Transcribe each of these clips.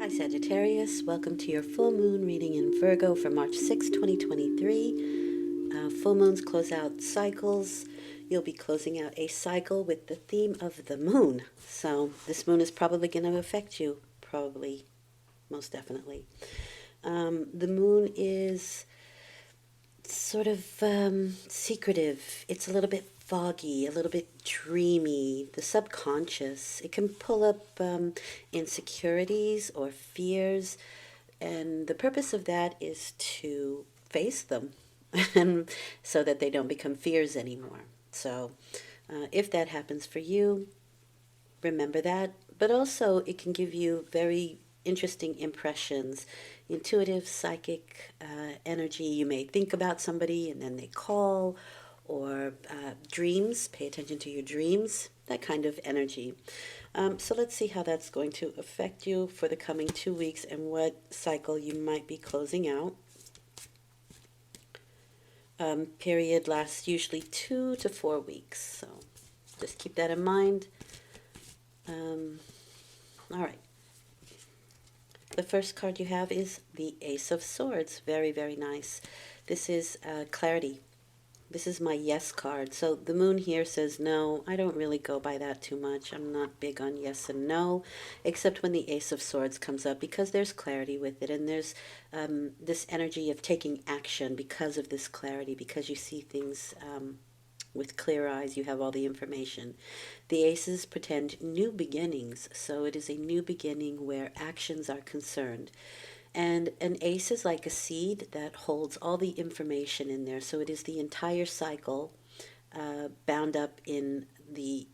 Hi Sagittarius, welcome to your full moon reading in Virgo for March 6, 2023. Full moons close out cycles. You'll be closing out a cycle with the theme of the moon. So this moon is probably going to affect you, probably, most definitely. The moon is sort of secretive. It's a little bit foggy, a little bit dreamy, the subconscious. It can pull up insecurities or fears, and the purpose of that is to face them and so that they don't become fears anymore. So if that happens for you, remember that. But also it can give you very interesting impressions, intuitive, psychic energy. You may think about somebody and then they call, or dreams. Pay attention to your dreams, that kind of energy. So let's see how that's going to affect you for the coming 2 weeks and what cycle you might be closing out. Period lasts usually 2 to 4 weeks, so just keep that in mind. All right. The first card you have is the Ace of Swords. Very, very nice. This is clarity. This is my yes card. So the moon here says no. I don't really go by that too much. I'm not big on yes and no, except when the Ace of Swords comes up, because there's clarity with it, and there's this energy of taking action because of this clarity, because you see things with clear eyes, you have all the information. The aces pretend new beginnings, so it is a new beginning where actions are concerned. And an ace is like a seed that holds all the information in there, so it is the entire cycle bound up in the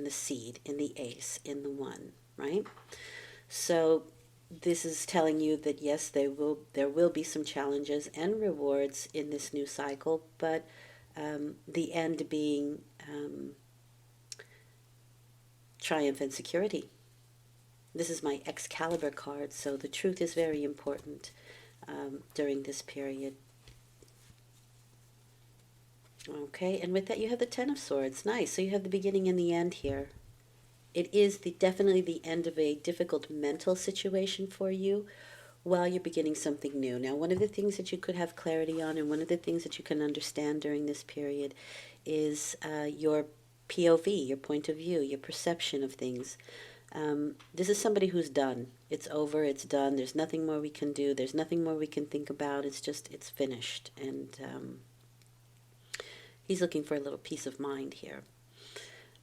seed, in the ace, in the one, right? So this is telling you that yes, there will be some challenges and rewards in this new cycle, but the end being triumph and security. This is my Excalibur card, so the truth is very important during this period. Okay, and with that you have the Ten of Swords. Nice. So you have the beginning and the end here. It is definitely the end of a difficult mental situation for you while you're beginning something new. Now, one of the things that you could have clarity on, and one of the things that you can understand during this period, is your POV, your point of view, your perception of things. This is somebody who's done. It's over, it's done, there's nothing more we can do, there's nothing more we can think about, it's finished. And he's looking for a little peace of mind here.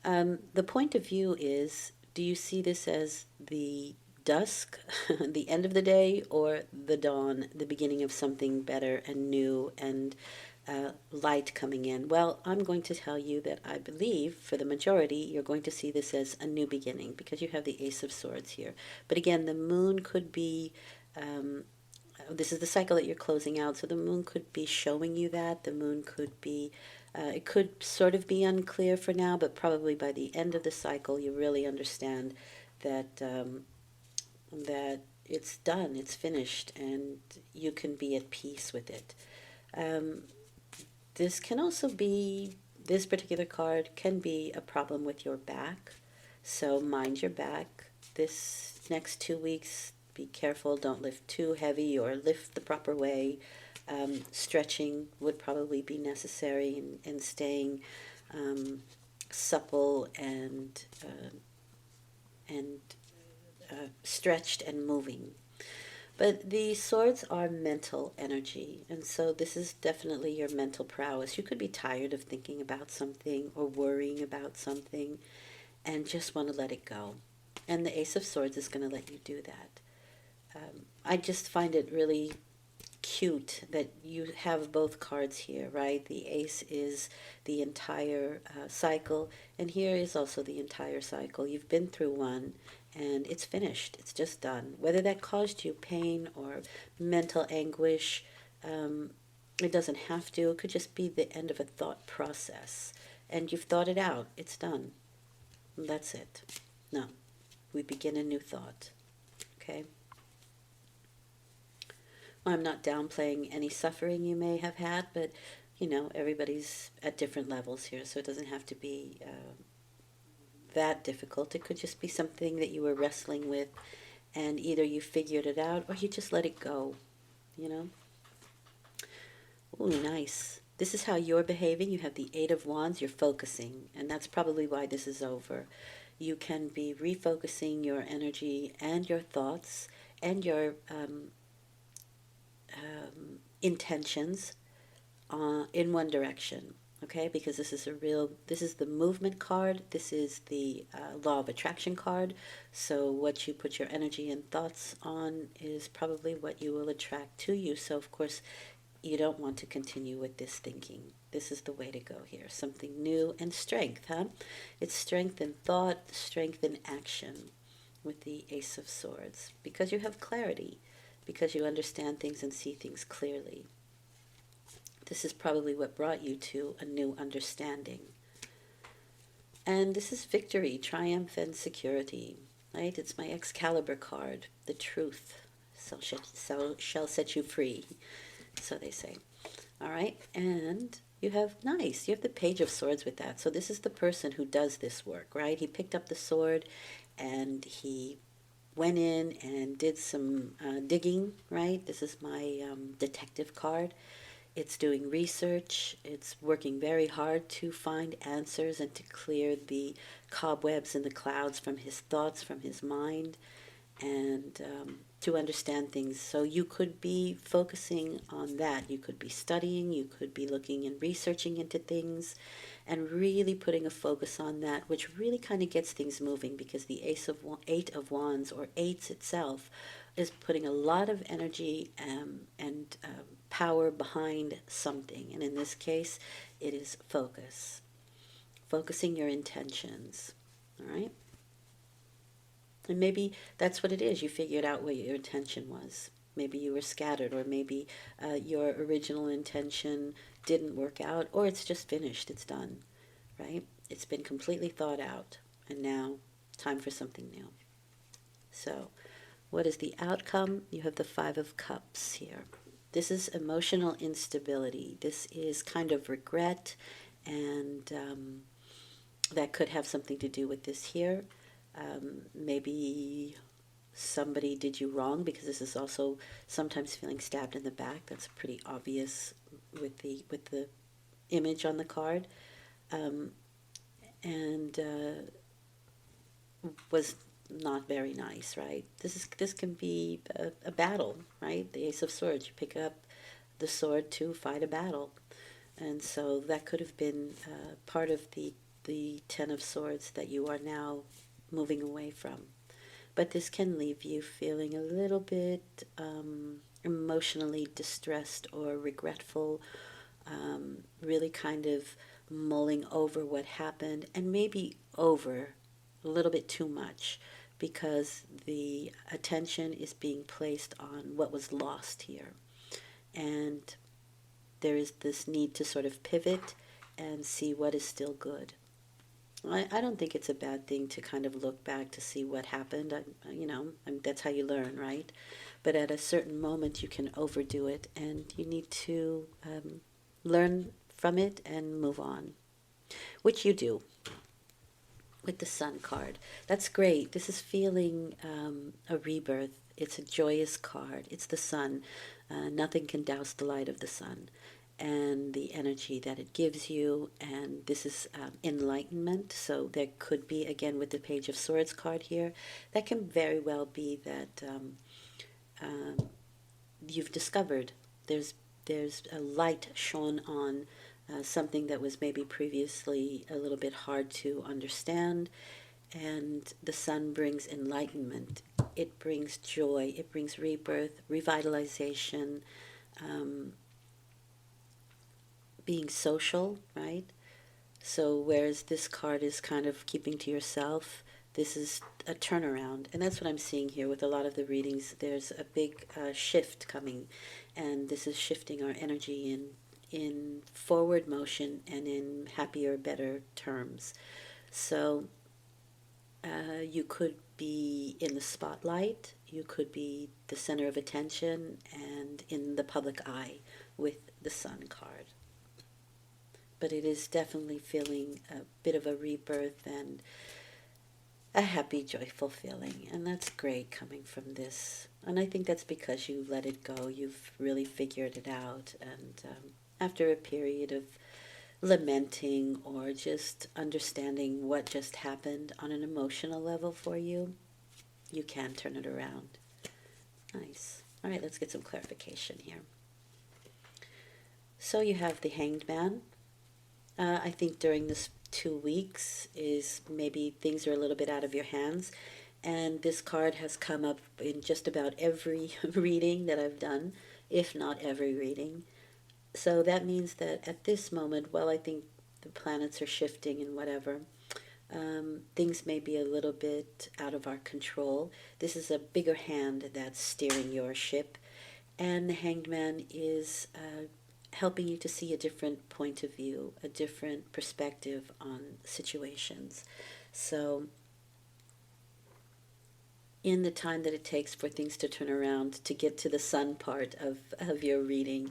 The point of view is, do you see this as the dusk, the end of the day, or the dawn, the beginning of something better and new and light coming in? Well, I'm going to tell you that I believe for the majority you're going to see this as a new beginning, because you have the Ace of Swords here. But again, the moon could be, this is the cycle that you're closing out, so the moon could be showing you that. The moon could be, it could sort of be unclear for now, but probably by the end of the cycle you really understand that that it's done, it's finished, and you can be at peace with it. This can also be, this particular card can be a problem with your back, so mind your back. This next 2 weeks, be careful, don't lift too heavy or lift the proper way. Stretching would probably be necessary, and staying supple and stretched and moving. But the swords are mental energy, and so this is definitely your mental prowess. You could be tired of thinking about something or worrying about something and just want to let it go. And the Ace of Swords is going to let you do that. I just find it really cute that you have both cards here, right? The ace is the entire cycle, and here is also the entire cycle. You've been through one, and it's finished. It's just done. Whether that caused you pain or mental anguish, it doesn't have to. It could just be the end of a thought process, and you've thought it out. It's done. That's it. No, we begin a new thought. Okay? I'm not downplaying any suffering you may have had, but, you know, everybody's at different levels here, so it doesn't have to be that difficult. It could just be something that you were wrestling with, and either you figured it out or you just let it go, you know? Ooh, nice. This is how you're behaving. You have the Eight of Wands. You're focusing, and that's probably why this is over. You can be refocusing your energy and your thoughts and your intentions in one direction. Okay, because this is the movement card. This is the law of attraction card. So what you put your energy and thoughts on is probably what you will attract to you. So of course, you don't want to continue with this thinking. This is the way to go here. Something new and strength, huh? It's strength in thought, strength in action with the Ace of Swords. Because you have clarity, because you understand things and see things clearly. This is probably what brought you to a new understanding. And this is victory, triumph, and security, right? It's my Excalibur card, the truth shall set you free, so they say. All right, and you have the Page of Swords with that. So this is the person who does this work, right? He picked up the sword and he went in and did some digging, right? This is my detective card. It's doing research. It's working very hard to find answers and to clear the cobwebs and the clouds from his thoughts, from his mind, and to understand things. So you could be focusing on that. You could be studying. You could be looking and researching into things and really putting a focus on that, which really kind of gets things moving, because the Eight of Wands, or eights itself, is putting a lot of energy and power behind something. And in this case, it is focus. Focusing your intentions. All right? And maybe that's what it is. You figured out what your intention was. Maybe you were scattered, or maybe your original intention didn't work out, or it's just finished. It's done, right? It's been completely thought out, and now time for something new. So what is the outcome? You have the Five of Cups here. This is emotional instability. This is kind of regret, and that could have something to do with this here. Maybe somebody did you wrong, because this is also sometimes feeling stabbed in the back. That's pretty obvious with the image on the card, and was not very nice, right? This can be a battle, right? The Ace of Swords. You pick up the sword to fight a battle, and so that could have been part of the Ten of Swords that you are now moving away from. But this can leave you feeling a little bit emotionally distressed or regretful, really kind of mulling over what happened, and maybe over a little bit too much, because the attention is being placed on what was lost here. And there is this need to sort of pivot and see what is still good. I don't think it's a bad thing to kind of look back to see what happened. That's how you learn, right? But at a certain moment, you can overdo it, and you need to learn from it and move on, which you do with the Sun card. That's great. This is feeling a rebirth. It's a joyous card. It's the sun. Nothing can douse the light of the sun and the energy that it gives you. And this is enlightenment. So there could be, again, with the Page of Swords card here, that can very well be that you've discovered there's a light shone on something that was maybe previously a little bit hard to understand. And the sun brings enlightenment. It brings joy. It brings rebirth, revitalization, being social, right? So whereas this card is kind of keeping to yourself, this is a turnaround. And that's what I'm seeing here with a lot of the readings. There's a big shift coming, and this is shifting our energy in forward motion and in happier, better terms. So you could be in the spotlight, you could be the center of attention and in the public eye with the Sun card. But it is definitely feeling a bit of a rebirth and a happy, joyful feeling. And that's great coming from this. And I think that's because you let it go. You've really figured it out. And after a period of lamenting or just understanding what just happened on an emotional level for you, you can turn it around. Nice. All right, let's get some clarification here. So you have the Hanged Man. I think during this 2 weeks is maybe things are a little bit out of your hands. And this card has come up in just about every reading that I've done, if not every reading. So that means that at this moment, while I think the planets are shifting and whatever, things may be a little bit out of our control. This is a bigger hand that's steering your ship. And the Hanged Man is helping you to see a different point of view, a different perspective on situations. So in the time that it takes for things to turn around, to get to the sun part of your reading,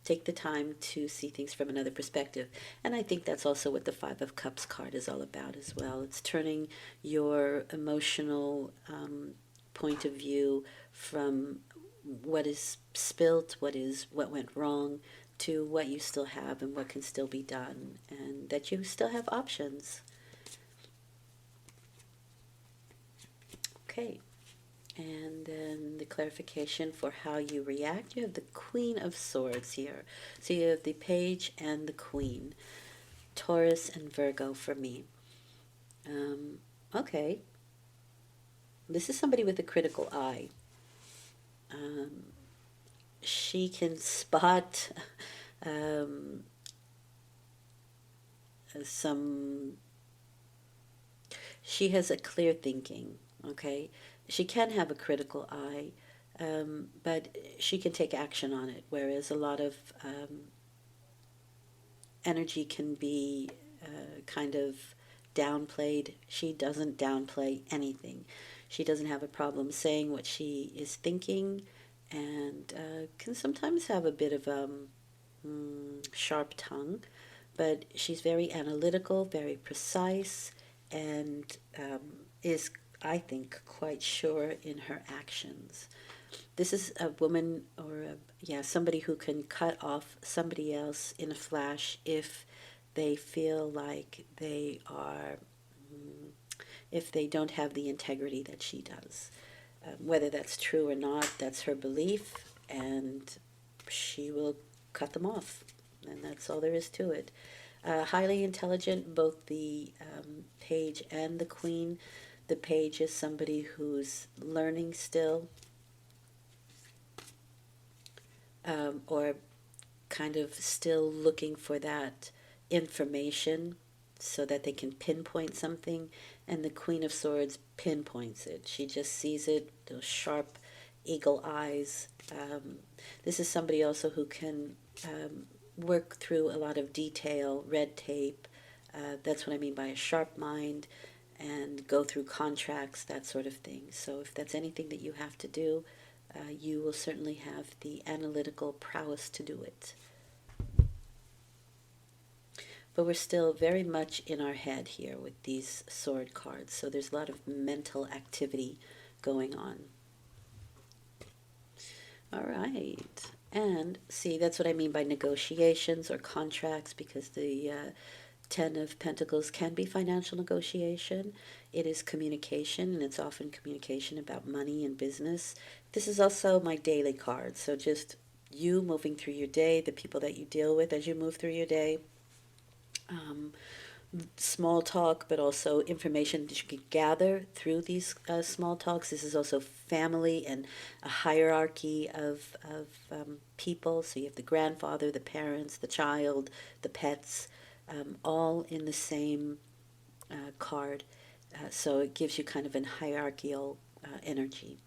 take the time to see things from another perspective. And I think that's also what the Five of Cups card is all about as well. It's turning your emotional point of view from what is spilt, what went wrong, to what you still have and what can still be done, and that you still have options. Okay. And then the clarification for how you react. You have the Queen of Swords here. So you have the Page and the Queen. Taurus and Virgo for me. Okay. This is somebody with a critical eye. She can spot she has a clear thinking, okay? She can have a critical eye, but she can take action on it, whereas a lot of energy can be kind of downplayed. She doesn't downplay anything. She doesn't have a problem saying what she is thinking, and can sometimes have a bit of a sharp tongue, but she's very analytical, very precise, and is, I think, quite sure in her actions. This is a woman or somebody who can cut off somebody else in a flash if they feel like they are, if they don't have the integrity that she does. Whether that's true or not, that's her belief, and she will cut them off, and that's all there is to it. Highly intelligent, both the Page and the Queen. The Page is somebody who's learning still, or kind of still looking for that information so that they can pinpoint something, and the Queen of Swords pinpoints it. She just sees it, those sharp eagle eyes. This is somebody also who can work through a lot of detail, red tape. That's what I mean by a sharp mind, and go through contracts, that sort of thing. So if that's anything that you have to do, you will certainly have the analytical prowess to do it. But we're still very much in our head here with these sword cards, so there's a lot of mental activity going on. All right. And see, that's what I mean by negotiations or contracts, because the Ten of Pentacles can be financial negotiation. It is communication, and it's often communication about money and business. This is also my daily card, so just you moving through your day, the people that you deal with as you move through your day. Small talk, but also information that you can gather through these small talks. This is also family and a hierarchy of people. So you have the grandfather, the parents, the child, the pets, all in the same card. So it gives you kind of a hierarchical energy.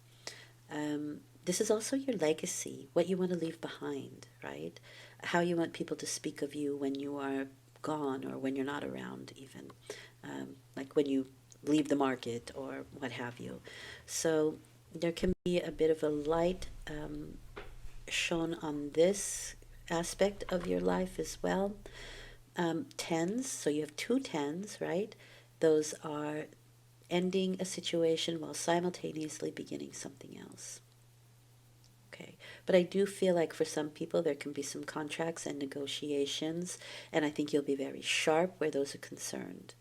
This is also your legacy, what you want to leave behind, right? How you want people to speak of you when you are gone, or when you're not around even, like when you leave the market or what have you. So there can be a bit of a light shown on this aspect of your life as well. Tens, so you have two tens, right? Those are ending a situation while simultaneously beginning something else. Okay, but I do feel like for some people there can be some contracts and negotiations, and I think you'll be very sharp where those are concerned.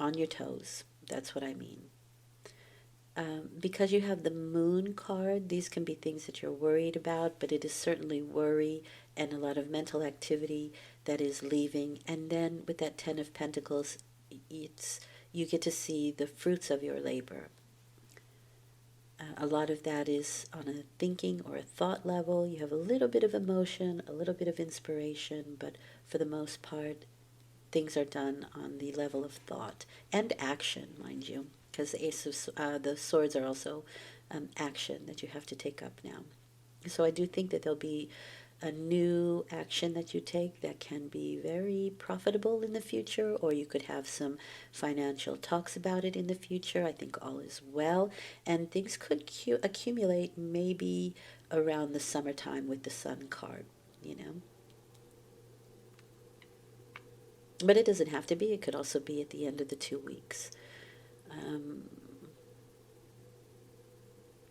On your toes, that's what I mean. Because you have the moon card, these can be things that you're worried about, but it is certainly worry and a lot of mental activity that is leaving. And then with that Ten of Pentacles, it's you get to see the fruits of your labor. A lot of that is on a thinking or a thought level. You have a little bit of emotion, a little bit of inspiration, but for the most part, things are done on the level of thought and action, mind you, because the Ace of the Swords are also action that you have to take up now. So I do think that there'll be a new action that you take that can be very profitable in the future, or you could have some financial talks about it in the future. I think all is well, and things could accumulate maybe around the summertime with the Sun card, you know. But it doesn't have to be. It could also be at the end of the 2 weeks.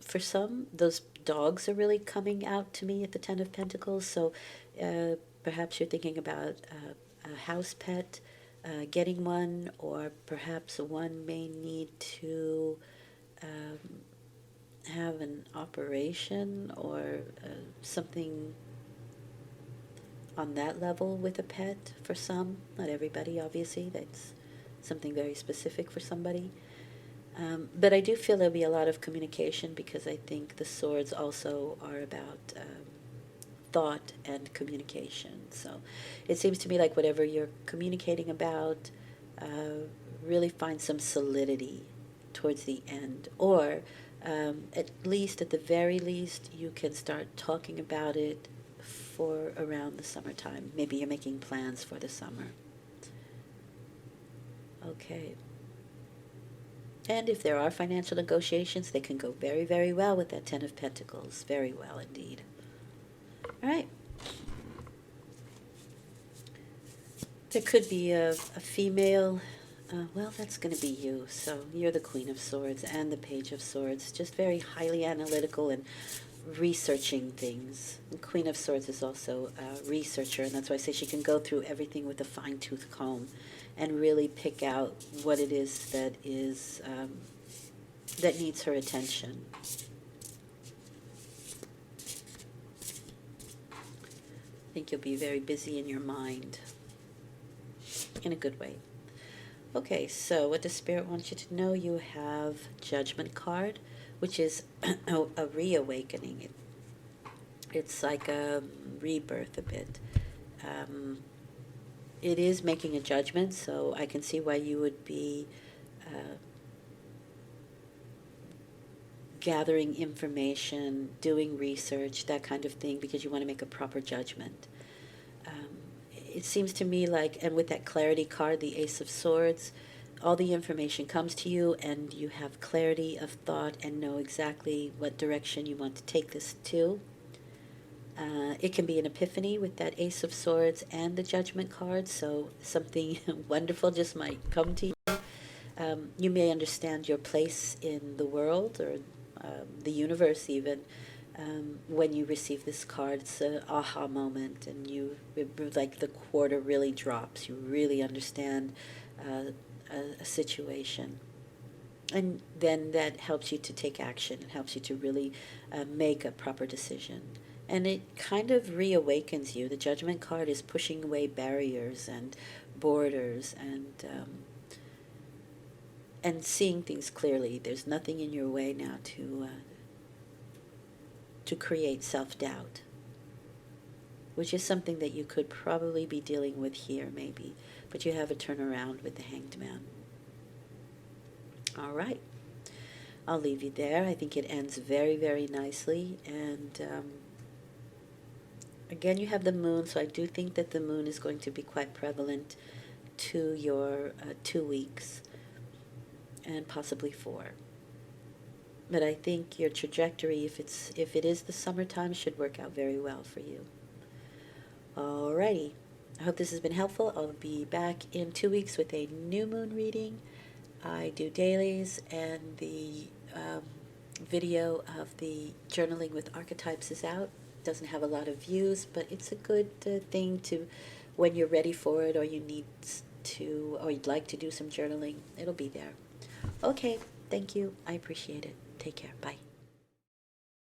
For some, those dogs are really coming out to me at the Ten of Pentacles. So perhaps you're thinking about a house pet, getting one, or perhaps one may need to have an operation or something on that level with a pet for some. Not everybody, obviously. That's something very specific for somebody. But I do feel there'll be a lot of communication, because I think the swords also are about thought and communication. So it seems to me like whatever you're communicating about, really find some solidity towards the end. Or at least, at the very least, you can start talking about it for around the summertime. Maybe you're making plans for the summer. Okay. And if there are financial negotiations, they can go very, very well with that Ten of Pentacles. Very well indeed. All right. There could be a female. Well, that's going to be you. So you're the Queen of Swords and the Page of Swords. Just very highly analytical and researching things. The Queen of Swords is also a researcher, and that's why I say she can go through everything with a fine-tooth comb and really pick out what it is that needs her attention. I think you'll be very busy in your mind, in a good way. Okay, so what does Spirit want you to know? You have Judgment card, which is a reawakening. It's like a rebirth a bit. It is making a judgment, so I can see why you would be gathering information, doing research, that kind of thing, because you want to make a proper judgment. It seems to me like, and with that clarity card, the Ace of Swords, all the information comes to you and you have clarity of thought and know exactly what direction you want to take this to. It can be an epiphany with that Ace of Swords and the Judgment card, so something wonderful just might come to you. You may understand your place in the world, or the universe even, when you receive this card. It's an aha moment, and like the quarter really drops. You really understand a situation. And then that helps you to take action. It helps you to really make a proper decision. And it kind of reawakens you. The Judgment card is pushing away barriers and borders and seeing things clearly. There's nothing in your way now to create self-doubt, which is something that you could probably be dealing with here, maybe. But you have a turnaround with the Hanged Man. All right. I'll leave you there. I think it ends very, very nicely. And again, you have the moon, so I do think that the moon is going to be quite prevalent to your 2 weeks, and possibly 4. But I think your trajectory, if it is the summertime, should work out very well for you. Alrighty. I hope this has been helpful. I'll be back in 2 weeks with a new moon reading. I do dailies, and the video of the journaling with archetypes is out. Doesn't have a lot of views, but it's a good thing to, when you're ready for it, or you need to, or you'd like to do some journaling, it'll be there. Okay, thank you. I appreciate it. Take care. Bye.